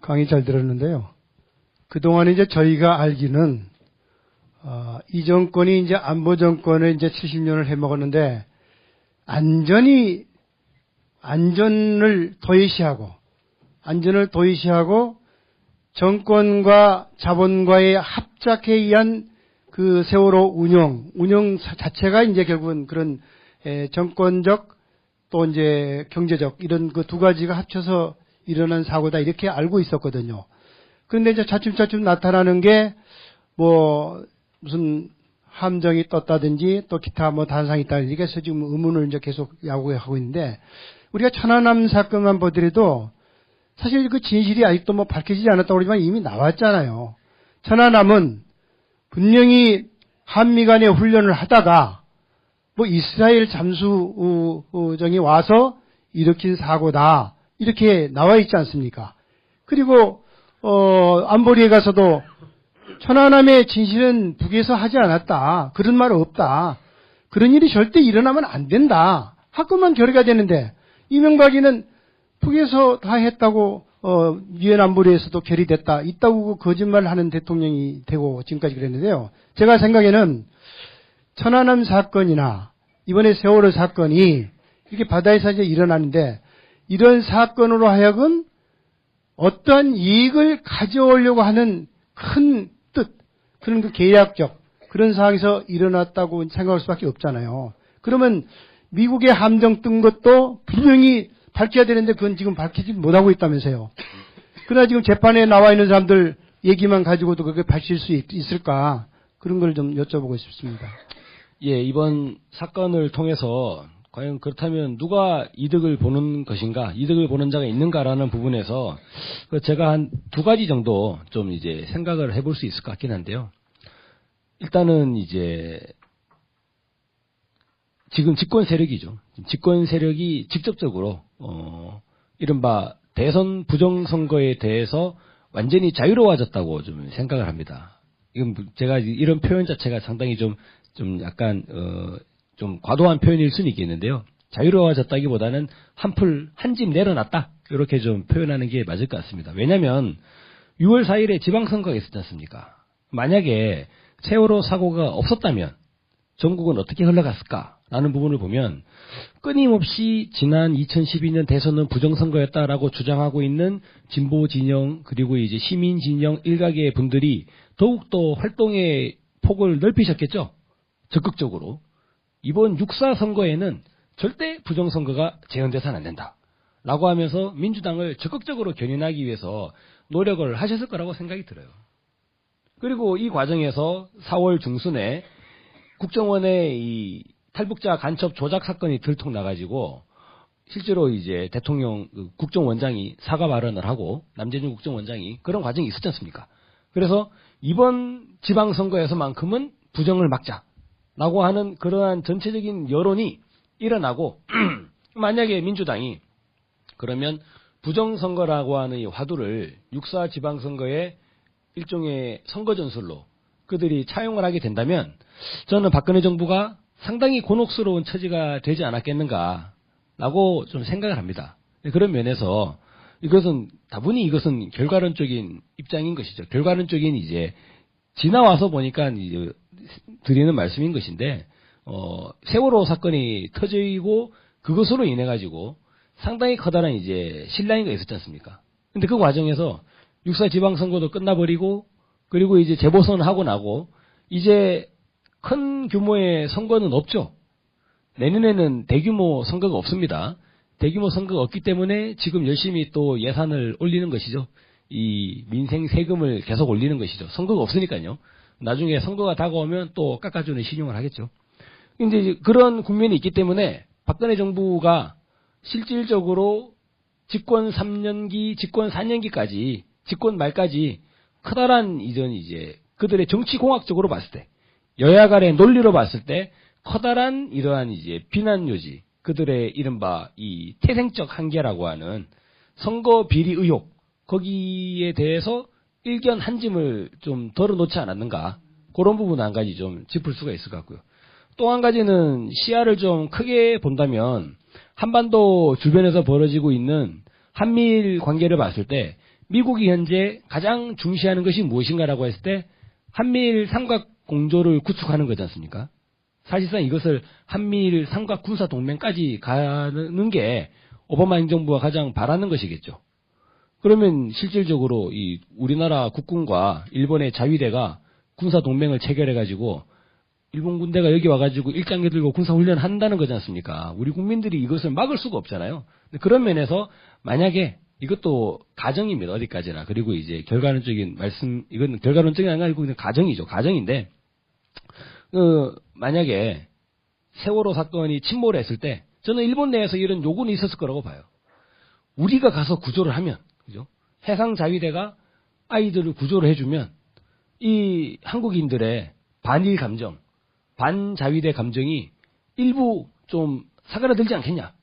강의 잘 들었는데요. 그동안 이제 저희가 알기는, 이 정권이 이제 안보 정권을 이제 70년을 해먹었는데, 안전을 도외시하고, 정권과 자본과의 합작에 의한 그 세월호 운영 자체가 이제 결국은 그런, 정권적 또 이제 경제적 이런 그 두 가지가 합쳐서 일어난 사고다 이렇게 알고 있었거든요. 그런데 이제 차츰차츰 나타나는 게 뭐 무슨 함정이 떴다든지 또 기타 뭐 단상이 있다든지 해서 지금 의문을 이제 계속 야구하고 있는데 우리가 천안함 사건만 보더라도 사실 그 진실이 아직도 뭐 밝혀지지 않았다고 그러지만 이미 나왔잖아요. 천안함은 분명히 한미 간의 훈련을 하다가 뭐 이스라엘 잠수정이 와서 일으킨 사고다. 이렇게 나와 있지 않습니까? 그리고, 안보리에 가서도 천안함의 진실은 북에서 하지 않았다. 그런 말 없다. 그런 일이 절대 일어나면 안 된다. 학교만 결의가 되는데, 이명박이는 북에서 다 했다고, 유엔 안보리에서도 결의됐다. 있다고 거짓말 하는 대통령이 되고 지금까지 그랬는데요. 제가 생각에는 천안함 사건이나 이번에 세월호 사건이 이렇게 바다에서 이제 일어나는데 이런 사건으로 하여금 어떠한 이익을 가져오려고 하는 큰 뜻, 그런 그 계략적 그런 상황에서 일어났다고 생각할 수밖에 없잖아요. 그러면 미국의 함정 뜬 것도 분명히 밝혀야 되는데 그건 지금 밝히지 못하고 있다면서요. 그러나 지금 재판에 나와 있는 사람들 얘기만 가지고도 그게 밝힐 수 있을까? 그런 걸 좀 여쭤보고 싶습니다. 예, 이번 사건을 통해서 과연 그렇다면 누가 이득을 보는 것인가, 이득을 보는 자가 있는가라는 부분에서 제가 한 두 가지 정도 좀 이제 생각을 해볼 수 있을 것 같긴 한데요. 일단은 이제 지금 집권 세력이죠. 집권 세력이 직접적으로 이른바 대선 부정선거에 대해서 완전히 자유로워졌다고 좀 생각을 합니다. 이건 제가 이런 표현 자체가 상당히 좀 약간 좀 과도한 표현일 수는 있겠는데요. 자유로워졌다기보다는 한 집 내려놨다. 이렇게 좀 표현하는 게 맞을 것 같습니다. 왜냐하면 6월 4일에 지방선거가 있었지 않습니까? 만약에 세월호 사고가 없었다면 전국은 어떻게 흘러갔을까라는 부분을 보면 끊임없이 지난 2012년 대선은 부정선거였다라고 주장하고 있는 진보 진영 그리고 이제 시민 진영 일각의 분들이 더욱더 활동의 폭을 넓히셨겠죠. 적극적으로. 이번 6.4 선거에는 절대 부정선거가 재현돼서는 안 된다. 라고 하면서 민주당을 적극적으로 견인하기 위해서 노력을 하셨을 거라고 생각이 들어요. 그리고 이 과정에서 4월 중순에 국정원의 이 탈북자 간첩 조작 사건이 들통나가지고 실제로 이제 대통령 국정원장이 사과 발언을 하고 남재준 국정원장이 그런 과정이 있었지 않습니까? 그래서 이번 지방선거에서만큼은 부정을 막자라고 하는 그러한 전체적인 여론이 일어나고 만약에 민주당이 그러면 부정선거라고 하는 이 화두를 6.4 지방선거의 일종의 선거 전술로 그들이 차용을 하게 된다면 저는 박근혜 정부가 상당히 곤혹스러운 처지가 되지 않았겠는가라고 좀 생각을 합니다. 그런 면에서 다분히 이것은 결과론적인 입장인 것이죠. 결과론적인 이제 지나와서 보니까 이제 드리는 말씀인 것인데 세월호 사건이 터지고 그것으로 인해 가지고 상당히 커다란 이제 신라인가 있었지 않습니까? 근데 그 과정에서 6.4 지방선거도 끝나버리고 그리고 이제 재보선 하고 나고 이제 큰 규모의 선거는 없죠. 내년에는 대규모 선거가 없습니다. 대규모 선거가 없기 때문에 지금 열심히 또 예산을 올리는 것이죠. 이 민생 세금을 계속 올리는 것이죠. 선거가 없으니까요. 나중에 선거가 다가오면 또 깎아주는 신용을 하겠죠. 근데 그런 국면이 있기 때문에 박근혜 정부가 실질적으로 집권 3년기, 집권 4년기까지, 집권 말까지 커다란 이제 그들의 정치공학적으로 봤을 때, 여야 간의 논리로 봤을 때 커다란 이러한 이제 비난 요지, 그들의 이른바 이 태생적 한계라고 하는 선거 비리 의혹, 거기에 대해서 일견 한 짐을 좀 덜어놓지 않았는가, 그런 부분 한 가지 좀 짚을 수가 있을 것 같고요. 또 한 가지는 시야를 좀 크게 본다면 한반도 주변에서 벌어지고 있는 한미일 관계를 봤을 때 미국이 현재 가장 중시하는 것이 무엇인가라고 했을 때 한미일 삼각 공조를 구축하는 거지 않습니까? 사실상 이것을 한미일 삼각 군사 동맹까지 가는 게 오바마 행정부가 가장 바라는 것이겠죠. 그러면 실질적으로 이 우리나라 국군과 일본의 자위대가 군사 동맹을 체결해가지고 일본 군대가 여기 와가지고 일장기 들고 군사훈련 한다는 거지 않습니까? 우리 국민들이 이것을 막을 수가 없잖아요. 그런 면에서 만약에 이것도 가정입니다. 어디까지나. 그리고 이제 결과론적인 말씀, 이건 결과론적인 아니고 그냥 가정이죠. 가정인데, 만약에 세월호 사건이 침몰했을 때 저는 일본 내에서 이런 요구는 있었을 거라고 봐요. 우리가 가서 구조를 하면, 그죠? 해상 자위대가 아이들을 구조를 해주면 이 한국인들의 반일 감정, 반자위대 감정이 일부 좀 사그라들지 않겠냐?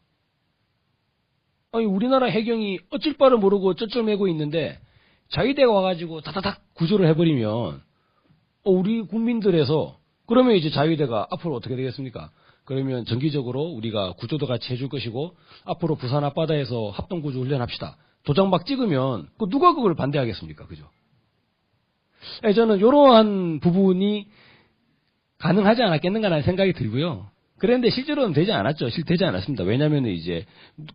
아니, 우리나라 해경이 어쩔 바를 모르고 쩌쩔매고 있는데 자위대가 와가지고 다다닥 구조를 해버리면 우리 국민들에서 그러면 이제 자위대가 앞으로 어떻게 되겠습니까? 그러면 정기적으로 우리가 구조도 같이 해줄 것이고 앞으로 부산 앞바다에서 합동구조 훈련합시다. 도장 막 찍으면 누가 그걸 반대하겠습니까? 그죠? 저는 이러한 부분이 가능하지 않았겠는가라는 생각이 들고요. 그런데 실제로는 되지 않았죠. 되지 않았습니다. 왜냐하면 이제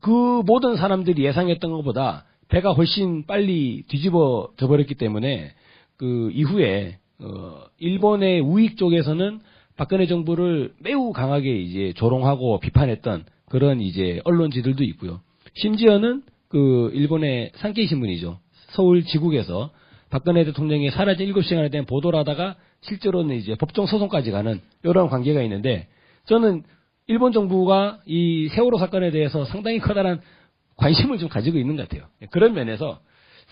그 모든 사람들이 예상했던 것보다 배가 훨씬 빨리 뒤집어져 버렸기 때문에 그 이후에 일본의 우익 쪽에서는 박근혜 정부를 매우 강하게 이제 조롱하고 비판했던 그런 이제 언론지들도 있고요. 심지어는 그 일본의 산케이 신문이죠. 서울 지국에서 박근혜 대통령이 사라진 7시간에 대한 보도를 하다가 실제로는 이제 법정 소송까지 가는 이런 관계가 있는데 저는 일본 정부가 이 세월호 사건에 대해서 상당히 커다란 관심을 좀 가지고 있는 것 같아요. 그런 면에서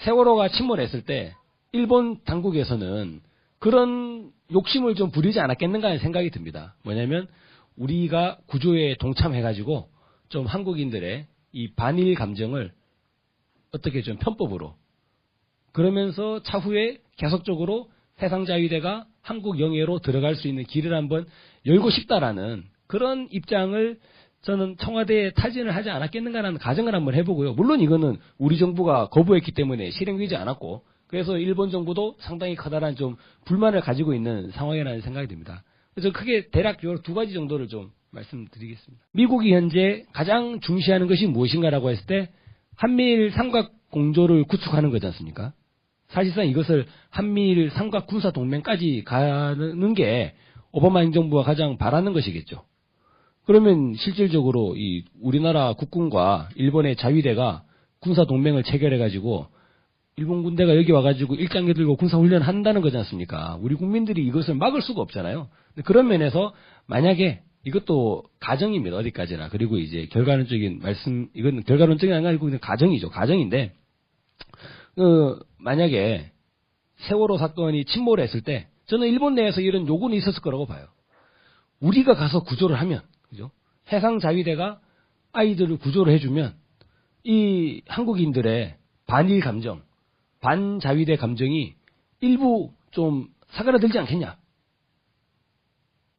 세월호가 침몰했을 때 일본 당국에서는 그런 욕심을 좀 부리지 않았겠는가 하는 생각이 듭니다. 뭐냐면 우리가 구조에 동참해가지고 좀 한국인들의 이 반일 감정을 어떻게 좀 편법으로 그러면서 차후에 계속적으로 해상자위대가 한국 영해로 들어갈 수 있는 길을 한번 열고 싶다라는 그런 입장을 저는 청와대에 타진을 하지 않았겠는가라는 가정을 한번 해보고요. 물론 이거는 우리 정부가 거부했기 때문에 실행되지 않았고 그래서 일본 정부도 상당히 커다란 좀 불만을 가지고 있는 상황이라는 생각이 듭니다. 그래서 크게 대략 요 두 가지 정도를 좀 말씀드리겠습니다. 미국이 현재 가장 중시하는 것이 무엇인가라고 했을 때 한미일 삼각 공조를 구축하는 거지 않습니까? 사실상 이것을 한미일 삼각 군사 동맹까지 가는 게 오바마 행정부가 가장 바라는 것이겠죠. 그러면 실질적으로 이 우리나라 국군과 일본의 자위대가 군사 동맹을 체결해가지고 일본 군대가 여기 와가지고 일장기 들고 군사훈련 한다는 거지 않습니까? 우리 국민들이 이것을 막을 수가 없잖아요. 그런 면에서 만약에 이것도 가정입니다. 어디까지나. 그리고 이제 결과론적인 말씀, 이건 결과론적인 아니고 그냥 가정이죠. 가정인데, 만약에 세월호 사건이 침몰했을 때 저는 일본 내에서 이런 요구는 있었을 거라고 봐요. 우리가 가서 구조를 하면, 그죠? 해상 자위대가 아이들을 구조를 해주면 이 한국인들의 반일 감정, 반자위대 감정이 일부 좀 사그라들지 않겠냐?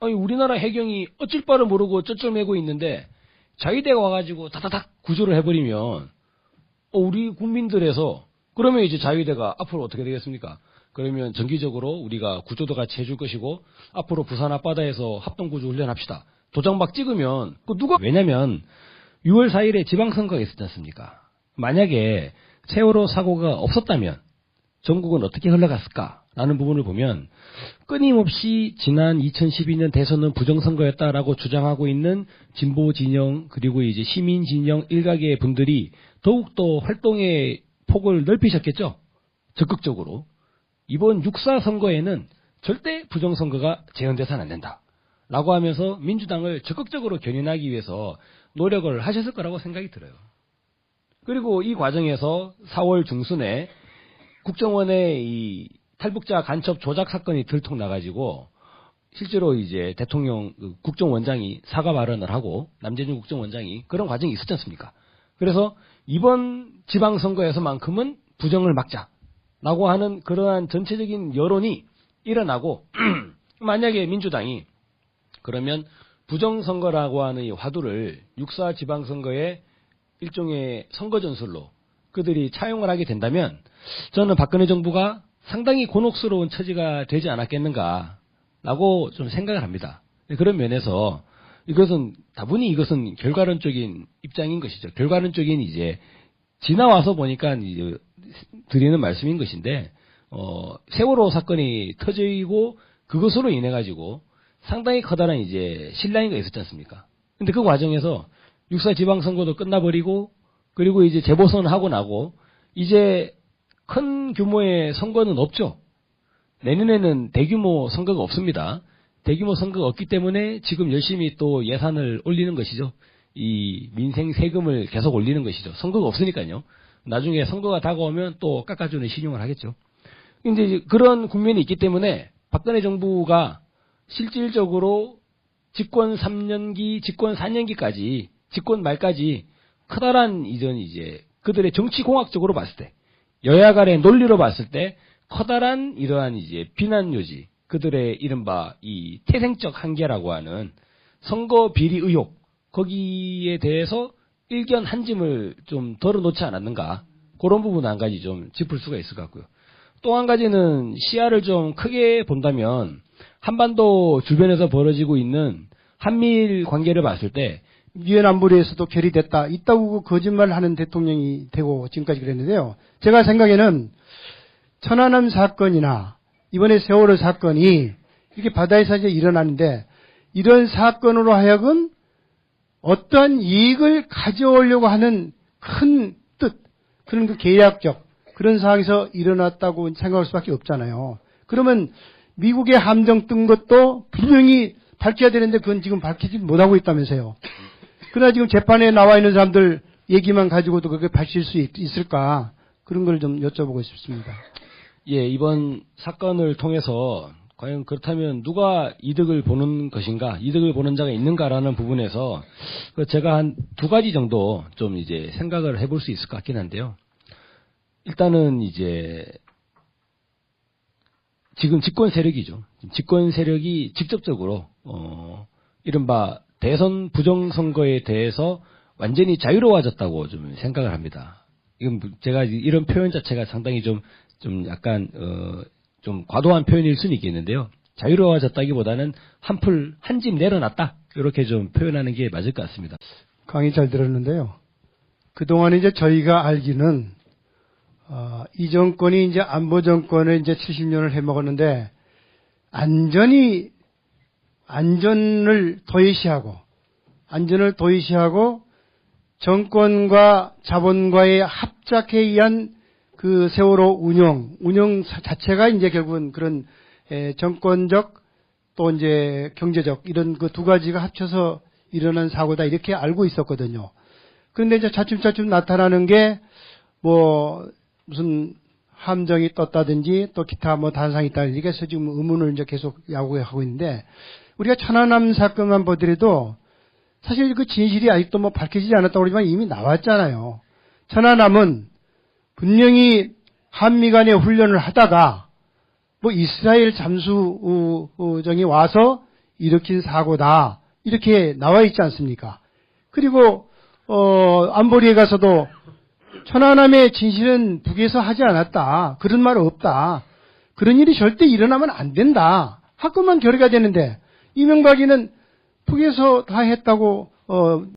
아니, 우리나라 해경이 어쩔 바를 모르고 쩌쩔매고 있는데 자위대가 와가지고 다다닥 구조를 해버리면 우리 국민들에서 그러면 이제 자위대가 앞으로 어떻게 되겠습니까? 그러면 정기적으로 우리가 구조도 같이 해줄 것이고 앞으로 부산 앞바다에서 합동구조 훈련합시다. 도장 막 찍으면 왜냐면 6월 4일에 지방선거가 있었지 않습니까? 만약에 세월호 사고가 없었다면 전국은 어떻게 흘러갔을까라는 부분을 보면 끊임없이 지난 2012년 대선은 부정선거였다라고 주장하고 있는 진보 진영 그리고 이제 시민 진영 일각의 분들이 더욱더 활동의 폭을 넓히셨겠죠. 적극적으로. 이번 6.4 선거에는 절대 부정선거가 재현돼서는 안 된다. 라고 하면서 민주당을 적극적으로 견인하기 위해서 노력을 하셨을 거라고 생각이 들어요. 그리고 이 과정에서 4월 중순에 국정원의 이 탈북자 간첩 조작 사건이 들통나가지고 실제로 이제 대통령 국정원장이 사과 발언을 하고 남재준 국정원장이 그런 과정이 있었지 않습니까? 그래서 이번 지방선거에서만큼은 부정을 막자라고 하는 그러한 전체적인 여론이 일어나고 만약에 민주당이 그러면 부정선거라고 하는 이 화두를 6.4 지방선거의 일종의 선거 전술로 그들이 차용을 하게 된다면 저는 박근혜 정부가 상당히 곤혹스러운 처지가 되지 않았겠는가라고 좀 생각을 합니다. 그런 면에서 다분히 이것은 결과론적인 입장인 것이죠. 결과론적인 이제 지나와서 보니까 이제 드리는 말씀인 것인데, 세월호 사건이 터지고 그것으로 인해 가지고 상당히 커다란 이제 실랑이가 있었지 않습니까? 근데 그 과정에서 6.4 지방선거도 끝나버리고, 그리고 이제 재보선하고 나고, 이제 큰 규모의 선거는 없죠. 내년에는 대규모 선거가 없습니다. 대규모 선거가 없기 때문에 지금 열심히 또 예산을 올리는 것이죠. 이 민생 세금을 계속 올리는 것이죠. 선거가 없으니까요. 나중에 선거가 다가오면 또 깎아주는 신용을 하겠죠. 근데 그런 국면이 있기 때문에 박근혜 정부가 실질적으로 집권 3년기, 집권 4년기까지, 집권 말까지 커다란 이제 그들의 정치공학적으로 봤을 때, 여야 간의 논리로 봤을 때 커다란 이러한 이제 비난 요지, 그들의 이른바 이 태생적 한계라고 하는 선거 비리 의혹, 거기에 대해서 일견 한 짐을 좀 덜어놓지 않았는가, 그런 부분 한 가지 좀 짚을 수가 있을 것 같고요. 또 한 가지는 시야를 좀 크게 본다면 한반도 주변에서 벌어지고 있는 한미일 관계를 봤을 때 유엔 안보리에서도 결의됐다, 있다고 거짓말을 하는 대통령이 되고 지금까지 그랬는데요. 제가 생각에는 천안함 사건이나 이번에 세월호 사건이 이렇게 바다에서 이제 일어나는데, 이런 사건으로 하여금 어떠한 이익을 가져오려고 하는 큰 뜻, 그런 그 계략적 그런 상황에서 일어났다고 생각할 수밖에 없잖아요. 그러면 미국의 함정 뜬 것도 분명히 밝혀야 되는데 그건 지금 밝히지 못하고 있다면서요. 그러나 지금 재판에 나와 있는 사람들 얘기만 가지고도 그게 밝힐 수 있을까? 그런 걸 좀 여쭤보고 싶습니다. 예, 이번 사건을 통해서 과연 그렇다면 누가 이득을 보는 것인가, 이득을 보는 자가 있는가라는 부분에서 제가 한 두 가지 정도 좀 이제 생각을 해볼 수 있을 것 같긴 한데요. 일단은 이제 지금 집권 세력이죠. 집권 세력이 직접적으로 이른바 대선 부정선거에 대해서 완전히 자유로워졌다고 좀 생각을 합니다. 이건 제가 이런 표현 자체가 상당히 좀 약간 좀 과도한 표현일 수는 있겠는데요. 자유로워졌다기보다는 한 짐 내려놨다, 이렇게 좀 표현하는 게 맞을 것 같습니다. 강의 잘 들었는데요. 그동안 이제 저희가 알기는 이 정권이 이제 안보 정권을 이제 70년을 해먹었는데 안전을 도외시하고 정권과 자본과의 합작에 의한 그 세월호 운영 자체가 이제 결국은 그런 정권적 또 이제 경제적 이런 그 두 가지가 합쳐서 일어난 사고다, 이렇게 알고 있었거든요. 그런데 이제 차츰차츰 나타나는 게 무슨 함정이 떴다든지 또 기타 단상이 있다, 이렇게 해서 지금 의문을 이제 계속 야구하고 있는데, 우리가 천안함 사건만 보더라도 사실 그 진실이 아직도 밝혀지지 않았다고 그러지만 이미 나왔잖아요. 천안함은 분명히 한미 간의 훈련을 하다가 이스라엘 잠수정이 와서 일으킨 사고다, 이렇게 나와 있지 않습니까? 그리고 안보리에 가서도 천안함의 진실은 북에서 하지 않았다, 그런 말 없다, 그런 일이 절대 일어나면 안 된다, 학교만 결의가 되는데 이명박이는 북에서 다 했다고